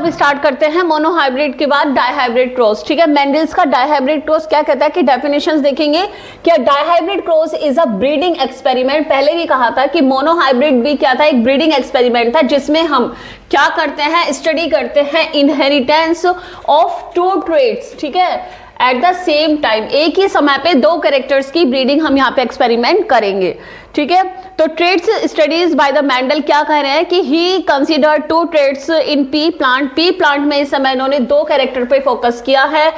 अब स्टार्ट करते हैं मोनोहाइब्रिड के बाद डाइहाइब्रिड क्रॉस। ठीक है, मेंडल्स का डाइहाइब्रिड क्रॉस क्या कहता है कि डेफिनेशंस देखेंगे कि dihybrid cross is a breeding experiment. पहले भी कहा था कि मोनोहाइब्रिड भी क्या था, एक ब्रीडिंग एक्सपेरिमेंट था, जिसमें हम क्या करते हैं, स्टडी करते हैं इनहेरिटेंस ऑफ टू ट्रेट्स। ठीक है, एट द सेम टाइम, एक ही समय पे दो कैरेक्टर्स की ब्रीडिंग हम यहाँ पे एक्सपेरिमेंट करेंगे। ठीक है, तो traits studies by the Mendel क्या कह रहे हैं कि he consider two traits in pea plant. Pea plant में इस समय इन्होंने दो कैरेक्टर पे फोकस किया है,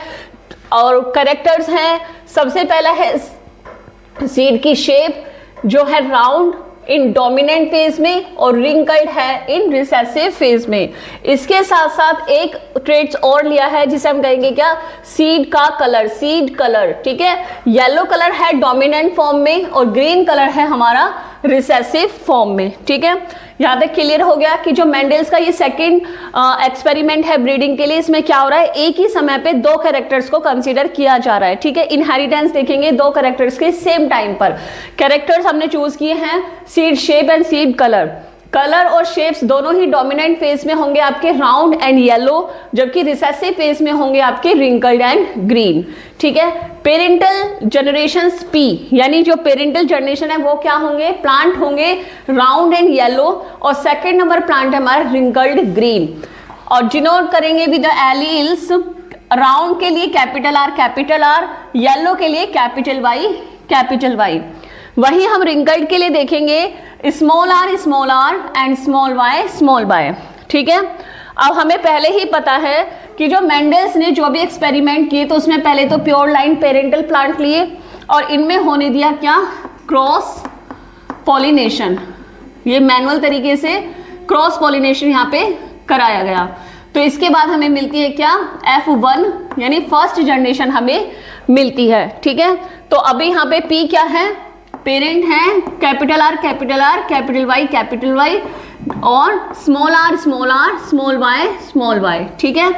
और कैरेक्टर्स हैं, सबसे पहला है सीड की शेप जो है राउंड इन डोमिनेंट फेज में और रिंकल्ड है इन रिसेसिव फेज में। इसके साथ साथ एक ट्रेट्स और लिया है जिसे हम कहेंगे क्या, सीड का कलर, सीड कलर। ठीक है, येलो कलर है डोमिनेंट फॉर्म में और ग्रीन कलर है हमारा रिसेसिव फॉर्म में। ठीक है, यहाँ तक क्लियर हो गया कि जो मेंडल्स का ये सेकंड एक्सपेरिमेंट है ब्रीडिंग के लिए, इसमें क्या हो रहा है, एक ही समय पे दो कैरेक्टर्स को कंसीडर किया जा रहा है। ठीक है, इनहेरिटेंस देखेंगे दो कैरेक्टर्स के सेम टाइम पर। कैरेक्टर्स हमने चूज किए हैं seed shape and seed colour. Colour और शेप्स दोनों ही डोमिनेंट फेज में होंगे आपके राउंड एंड येलो, जबकि रिसेसिव फेज में होंगे आपके रिंकल्ड एंड ग्रीन। ठीक है, पेरेंटल जनरेशंस पी, यानी जो पेरेंटल जनरेशन है वो क्या होंगे, प्लांट होंगे राउंड एंड येलो, और सेकंड नंबर प्लांट है हमारा रिंकल्ड ग्रीन। और डिनोट करेंगे विद द एलील्स, राउंड के लिए कैपिटल आर, येलो के लिए कैपिटल वाई। वही हम रिंकल्ड के लिए देखेंगे small R and small Y. ठीक है, अब हमें पहले ही पता है कि जो मेंडल्स ने जो भी एक्सपेरिमेंट किए, तो उसमें पहले तो प्योर लाइन पेरेंटल प्लांट लिए और इनमें होने दिया क्या, क्रॉस पॉलिनेशन। ये मैनुअल तरीके से क्रॉस पॉलिनेशन यहाँ पे कराया गया। तो इसके बाद हमें मिलती है क्या, F1 यानी फर्स्ट जनरेशन हमें मिलती है। ठीक है, तो अभी यहाँ पे P क्या है, पेरेंट है कैपिटल आर, कैपिटल वाई और स्मॉल वाई। ठीक है,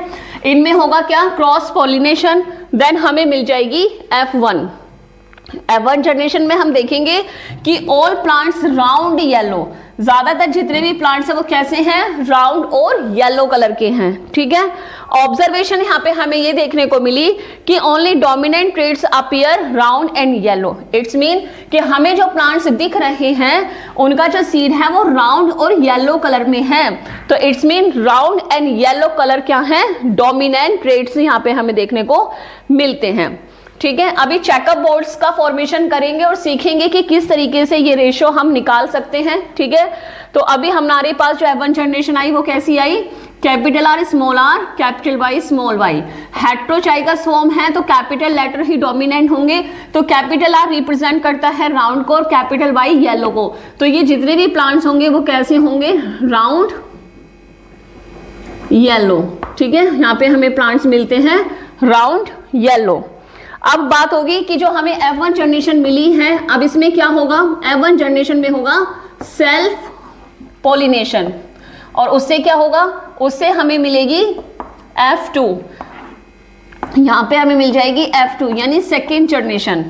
इनमें होगा क्या, क्रॉस पॉलिनेशन। देन हमें मिल जाएगी F1 जनरेशन में हम देखेंगे कि ऑल प्लांट्स राउंड येलो, ज्यादातर जितने भी प्लांट्स हैं वो कैसे हैं, राउंड और येलो कलर के हैं। ठीक है, ऑब्जर्वेशन यहाँ पे हमें ये देखने को मिली कि only dominant traits appear round and yellow. It's mean कि हमें जो प्लांट्स दिख रहे हैं उनका जो सीड है वो राउंड और येलो कलर में है। तो it's mean round and yellow colour क्या है, डोमिनेंट ट्रेट्स यहाँ पे हमें देखने को मिलते हैं। ठीक है, अभी चेकअप बोर्ड्स का फॉर्मेशन करेंगे और सीखेंगे कि किस तरीके से ये रेशो हम निकाल सकते हैं। ठीक है, तो अभी हमारे पास जो F1 जनरेशन आई वो कैसी आई, capital R, capital Y. Heterozygous form है तो कैपिटल लेटर ही डोमिनेंट होंगे, तो कैपिटल आर रिप्रेजेंट करता है राउंड को और कैपिटल वाई येलो को। तो ये जितने भी प्लांट्स होंगे वो कैसे होंगे, राउंड येलो। ठीक है, यहाँ पे हमें प्लांट्स मिलते हैं राउंड येलो। अब बात होगी कि जो हमें F1 जनरेशन मिली है, अब इसमें क्या होगा, F1 जनरेशन में होगा सेल्फ पॉलिनेशन, और उससे क्या होगा, उससे हमें मिलेगी F2। यहाँ पे हमें मिल जाएगी F2 यानी सेकेंड जनरेशन।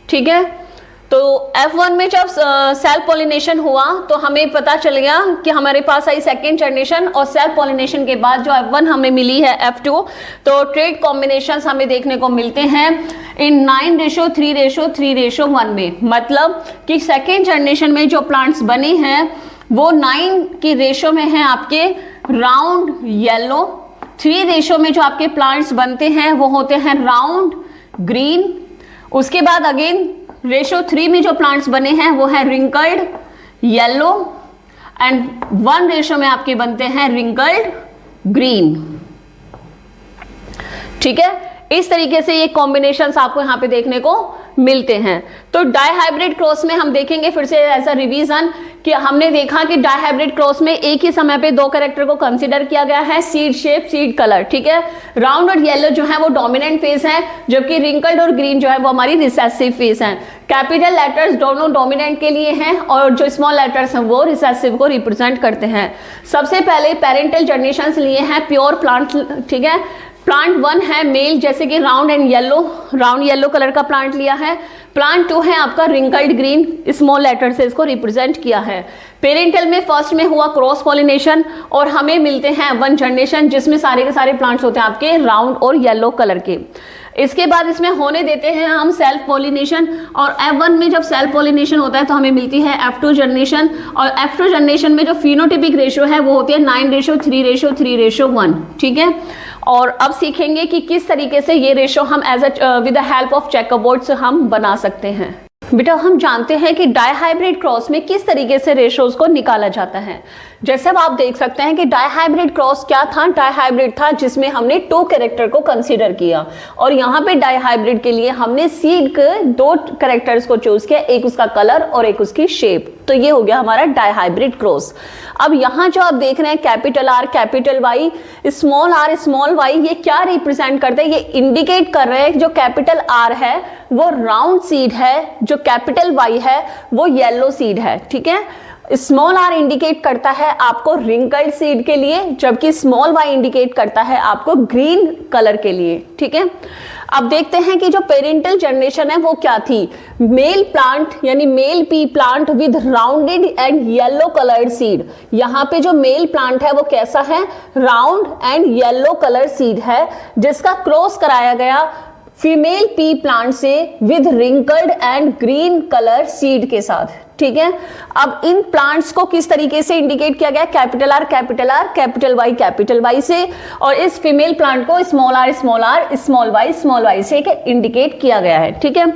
ठीक है, तो F1 में जब सेल्फ पॉलिनेशन हुआ तो हमें पता चल गया कि हमारे पास आई सेकेंड जनरेशन, और सेल्फ पॉलिनेशन के बाद जो F1 हमें मिली है F2, तो ट्रेड कॉम्बिनेशंस हमें देखने को मिलते हैं इन 9:3:1 में। मतलब कि सेकेंड जनरेशन में जो प्लांट्स बने हैं वो 9 की रेशो में है आपके राउंड येलो, 3 रेशो में जो आपके प्लांट्स बनते हैं वो होते हैं राउंड ग्रीन। उसके बाद अगेन रेशो 3 में जो प्लांट्स बने हैं वो है रिंकल्ड येलो, एंड 1 रेशो में आपके बनते हैं रिंकल्ड ग्रीन। ठीक है, इस तरीके से ये कॉम्बिनेशंस आपको यहाँ पे देखने को मिलते हैं। तो डाइहाइब्रिड क्रॉस में हम देखेंगे फिर से एज अ रिवीजन कि हमने देखा कि डाइहाइब्रिड क्रॉस में एक ही समय पे दो कैरेक्टर को कंसीडर किया गया है, सीड शेप, सीड कलर। ठीक है, राउंड और येलो जो है वो डोमिनेंट फेस है, जबकि रिंकल्ड और ग्रीन जो है वो हमारी रिसेसिव फेस है। कैपिटल लेटर्स दोनों डोमिनेंट के लिए हैं और जो स्मॉल लेटर्स हैं वो रिसेसिव को रिप्रेजेंट करते हैं। सबसे पहले पेरेंटल जनरेशंस लिए हैं प्योर प्लांट। ठीक है, प्लांट 1 है मेल, जैसे कि राउंड येलो कलर का प्लांट लिया है। प्लांट 2 है आपका रिंकल्ड ग्रीन, स्मॉल लेटर से इसको रिप्रेजेंट किया है। पेरेंटल में फर्स्ट में हुआ क्रॉस पॉलिनेशन और हमें मिलते हैं 1 जनरेशन, जिसमें सारे के सारे प्लांट्स होते हैं आपके राउंड और येलो कलर के। इसके बाद इसमें होने देते हैं हम सेल्फ पॉलिनेशन, और F1 में जब सेल्फ पॉलिनेशन होता है तो हमें मिलती है F2 जनरेशन, और F2 जनरेशन में जो फिनोटिपिक रेशियो है वो होती है 9:3:3:1, ठीक है। और अब सीखेंगे कि किस तरीके से ये रेशियो हम विद द हेल्प ऑफ चेकरबोर्ड्स हम बना सकते हैं। बेटा हम जानते हैं कि डायहाइब्रिड क्रॉस में किस तरीके से रेशियोज को निकाला जाता है। जैसे अब आप देख सकते हैं कि डायहाइब्रिड क्रॉस क्या था, डायहाइब्रिड था जिसमें हमने 2 कैरेक्टर को कंसीडर किया, और यहाँ पे डायहाइब्रिड के लिए हमने सीड के 2 कैरेक्टर्स को चूज किया, एक उसका कलर और एक उसकी शेप। तो ये हो गया हमारा डायहाइब्रिड क्रॉस। अब यहाँ जो आप देख रहे हैं capital R capital Y small Y, ये क्या रिप्रेजेंट करते हैं, ये इंडिकेट कर रहे हैं जो कैपिटल आर है वो राउंड सीड है, जो कैपिटल वाई है वो येलो सीड है, ठीक है। स्मॉल आर इंडिकेट करता है आपको रिंकल्ड सीड के लिए, जबकि स्मॉल वाई इंडिकेट करता है आपको ग्रीन कलर के लिए, ठीक है। अब देखते हैं कि जो पेरेंटल जनरेशन है वो क्या थी। मेल प्लांट यानी male P plant with rounded and yellow coloured seed. यहाँ पे जो मेल प्लांट है वो कैसा है, round and yellow colour seed है, जिसका क्रॉस कराया गया फीमेल पी प्लांट से with wrinkled and green colour seed के साथ, ठीक है। अब इन प्लांट्स को किस तरीके से इंडिकेट किया गया, कैपिटल आर कैपिटल वाई से, और इस फीमेल प्लांट को स्मॉल वाई से इंडिकेट किया गया है, ठीक है।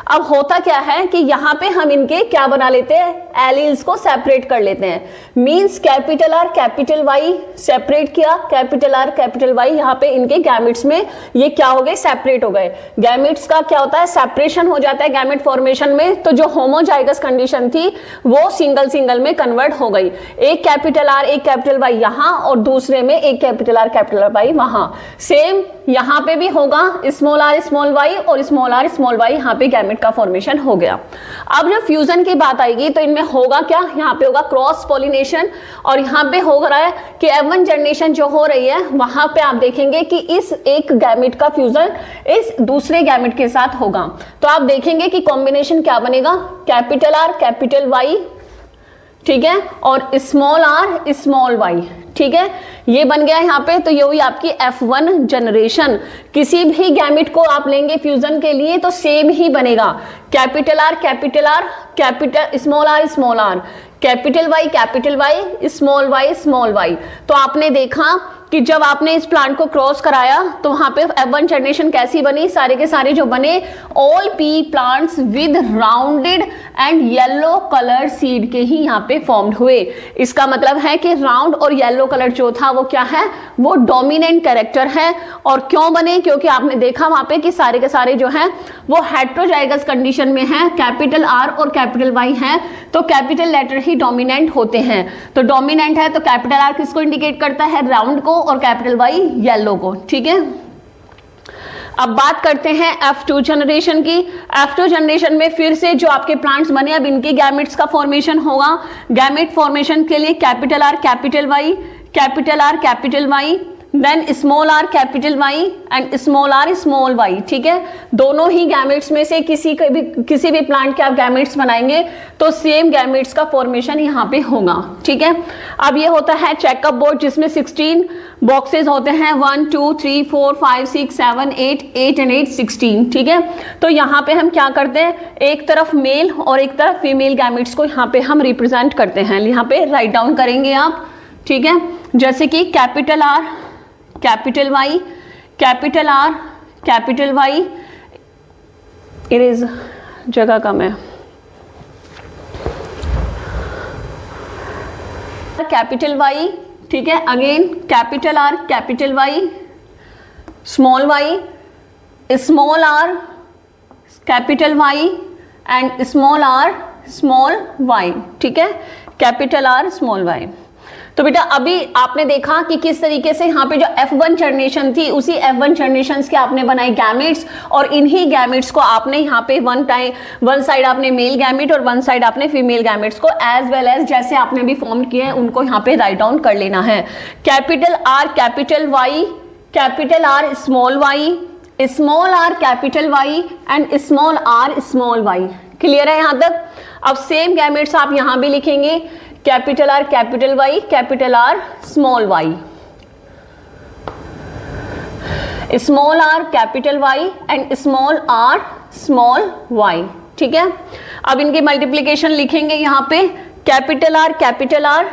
अब होता क्या है कि यहाँ पे हम इनके क्या बना लेते हैं, एलील्स को सेपरेट कर लेते हैं। Means capital R capital Y separate किया, कैपिटल आर कैपिटल वाई, यहाँ पे इनके गैमेट्स में ये क्या हो गए, सेपरेट हो गए। गैमेट्स का क्या होता है, सेपरेशन हो जाता है गैमेट फॉर्मेशन में, तो जो होमोजाइगस कंडीशन थी वो सिंगल में कन्वर्ट हो गई। एक कैपिटल आर एक कैपिटल वाई यहाँ, और दूसरे में एक कैपिटल आर कैपिटल वाई वहां। सेम यहाँ पे भी होगा स्मॉल आर स्मॉल वाई और स्मॉल वाई, यहाँ पे गैमेट का फॉर्मेशन हो गया। अब जब फ्यूजन की बात आएगी तो इनमें होगा क्या, यहाँ पे होगा क्रॉस पॉलिनेशन, और यहाँ पे हो रहा है कि F1 जनरेशन जो हो रही है वहां पे आप देखेंगे कि इस एक गैमेट का फ्यूजन इस दूसरे गैमेट के साथ होगा। तो आप देखेंगे कि कॉम्बिनेशन क्या बनेगा, कैपिटल आर कैपिटल वाई, ठीक है, और स्मॉल आर स्मॉल वाई, ठीक है, ये बन गया यहाँ पे। तो ये हुई आपकी F1 जनरेशन। किसी भी गैमेट को आप लेंगे फ्यूजन के लिए तो सेम ही बनेगा, capital R capital small R capital Y small Y. तो आपने देखा कि जब आपने इस प्लांट को क्रॉस कराया तो वहां पे F1 जनरेशन कैसी बनी, सारे के सारे जो बने all P plants with rounded and yellow colour seed के ही यहाँ पे फॉर्म्ड हुए। इसका मतलब है कि राउंड और येलो कलर जो था वो क्या है, वो डोमिनेंट कैरेक्टर है। और क्यों बने, क्योंकि आपने देखा वहां पे कि सारे के सारे जो है वो हेट्रोजाइगस कंडीशन में है, कैपिटल आर और कैपिटल वाई है, तो कैपिटल लेटर ही डोमिनेंट होते हैं। तो डोमिनेंट है तो कैपिटल आर किसको इंडिकेट करता है, राउंड को, और कैपिटल वाई येलो को, ठीक है। अब बात करते हैं F2 जनरेशन की। F2 जनरेशन में फिर से जो आपके प्लांट्स बने, अब इनके गैमेट्स का फॉर्मेशन होगा। गैमेट फॉर्मेशन के लिए capital R capital Y then small R capital Y and small Y, ठीक है। दोनों ही गैमेट्स में से किसी भी प्लांट के आप गैमेट्स बनाएंगे तो सेम गैमेट्स का फॉर्मेशन यहाँ पे होगा, ठीक है। अब ये होता है चेकअप बोर्ड जिसमें 16 बॉक्सेस होते हैं, 1 2 3 4 5 6 7 8 एंड 8 16, ठीक है। तो यहाँ पे हम क्या करते हैं, एक तरफ मेल और एक तरफ फीमेल गैमेट्स को यहाँ पे हम रिप्रेजेंट करते हैं। यहाँ पे राइट डाउन करेंगे आप, ठीक है, जैसे कि capital R capital Y capital R capital Y, erase जगह कम है, कैपिटल वाई, ठीक है, again capital R capital Y small R capital Y and small R small Y, ठीक है, कैपिटल आर स्मॉल वाई। तो बेटा अभी आपने देखा कि किस तरीके से यहाँ पे जो F1 जनरेशन थी उसी F1 जनरेशन के आपने बनाए गैमेट्स, और इन्हीं गैमेट्स को आपने यहाँ पे वन साइड आपने मेल गैमेट और वन साइड आपने फीमेल गैमेट्स को एज वेल एज जैसे आपने भी फॉर्म किए हैं उनको यहाँ पे राइट डाउन कर लेना है। Capital R capital Y capital R small Y, small R capital Y and small R small Y. Clear है यहां तक? अब सेम गैमेट्स आप यहां भी लिखेंगे, capital R capital Y, capital R small Y, small R capital Y and small R small Y. ठीक है, अब इनके मल्टीप्लीकेशन लिखेंगे यहां पे, capital R capital R,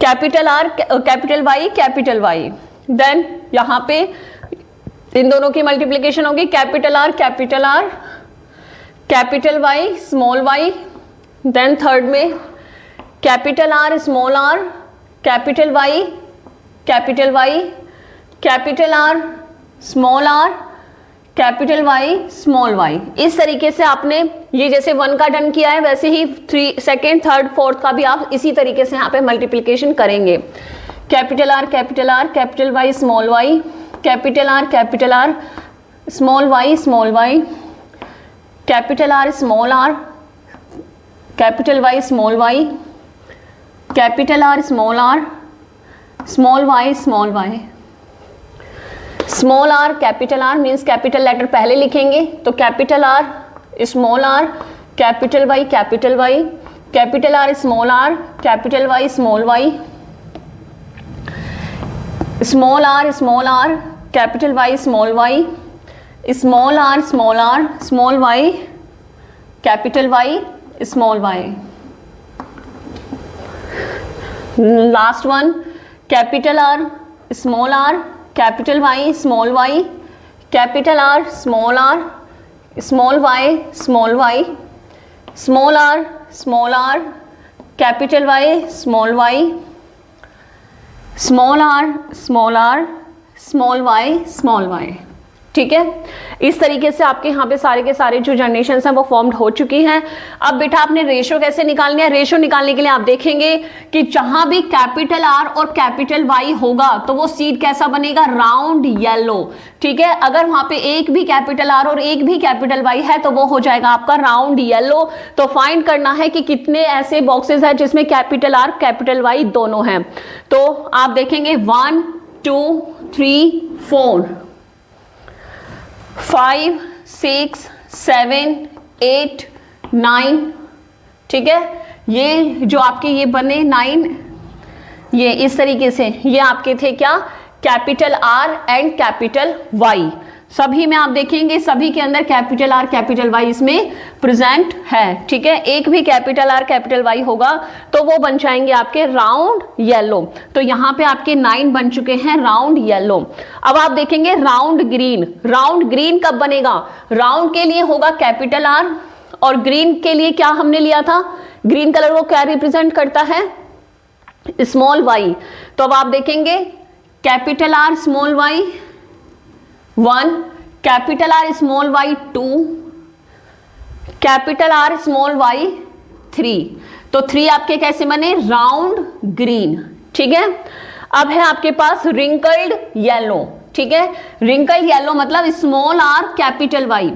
capital R capital Y, capital Y, then यहां पे इन दोनों की मल्टीप्लीकेशन होगी, capital R capital R, capital Y small Y, then third में capital R small R, capital Y, capital Y, capital R small R, capital Y small Y. इस तरीके से आपने ये जैसे 1 का डन किया है वैसे ही 3 सेकेंड थर्ड फोर्थ का भी आप इसी तरीके से यहाँ पे मल्टीप्लिकेशन करेंगे। Capital R capital Y small Y, capital R small Y, capital R small R, capital Y small Y, capital R small Y, small R capital R means capital letter पहले लिखेंगे, तो capital R small R, capital Y, capital R small R, capital Y small Y, small R capital Y small Y, small R small Y, capital Y small Y. Last one, capital R small R, capital Y small Y, capital R small Y, small R capital Y small Y, small R small Y. ठीक है, इस तरीके से आपके यहाँ पे सारे के सारे जो जनरेशन हैं वो फॉर्म्ड हो चुकी हैं। अब बेटा आपने रेशो कैसे निकालनी है? रेशो निकालने के लिए आप देखेंगे कि जहां भी कैपिटल आर और कैपिटल वाई होगा तो वो सीड कैसा बनेगा? Round yellow. ठीक है, अगर वहां पे एक भी कैपिटल आर और एक भी कैपिटल वाई है तो वो हो जाएगा आपका राउंड येलो। तो फाइंड करना है कि कितने ऐसे बॉक्सेस हैं जिसमें कैपिटल आर कैपिटल वाई दोनों हैं। तो आप देखेंगे 1 2 3 4 5 6 7 8 9। ठीक है, ये जो आपके ये बने 9, ये इस तरीके से ये आपके थे क्या? Capital R and capital Y. सभी में आप देखेंगे सभी के अंदर कैपिटल आर कैपिटल वाई इसमें प्रेजेंट है। ठीक है, एक भी कैपिटल आर कैपिटल वाई होगा तो वो बन जाएंगे आपके राउंड येलो। तो यहाँ पे आपके 9 बन चुके हैं राउंड येलो। अब आप देखेंगे राउंड ग्रीन। राउंड ग्रीन कब बनेगा? राउंड के लिए होगा कैपिटल आर और ग्रीन के लिए क्या हमने लिया था? ग्रीन कलर वो क्या रिप्रेजेंट करता है? Small Y. तो अब आप देखेंगे capital R small Y 1, capital R small Y 2, capital R small Y 3। तो 3 आपके कैसे बने? Round green. ठीक है, अब है आपके पास रिंकल्ड येलो। ठीक है, रिंकल्ड येलो मतलब small R capital Y,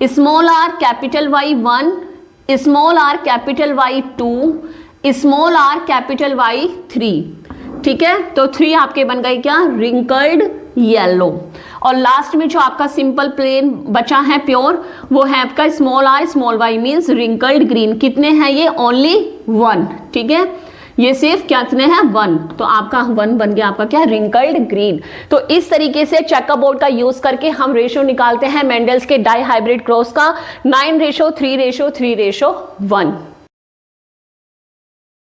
small R capital Y 1, small R capital Y 2, small R capital Y 3। ठीक है, तो 3 आपके बन गए क्या? Wrinkled yellow. और लास्ट में जो आपका सिंपल प्लेन बचा है प्योर, वो है आपका small R small Y means wrinkled green. कितने हैं ये? ओनली 1। ठीक है, ये सिर्फ कितने हैं? 1। तो आपका 1 बन गया आपका क्या? Wrinkled green. तो इस तरीके से चेकअप बोर्ड का यूज करके हम रेशो निकालते हैं मेंडल्स के डाई हाइब्रिड क्रॉस का 9:3:3:1।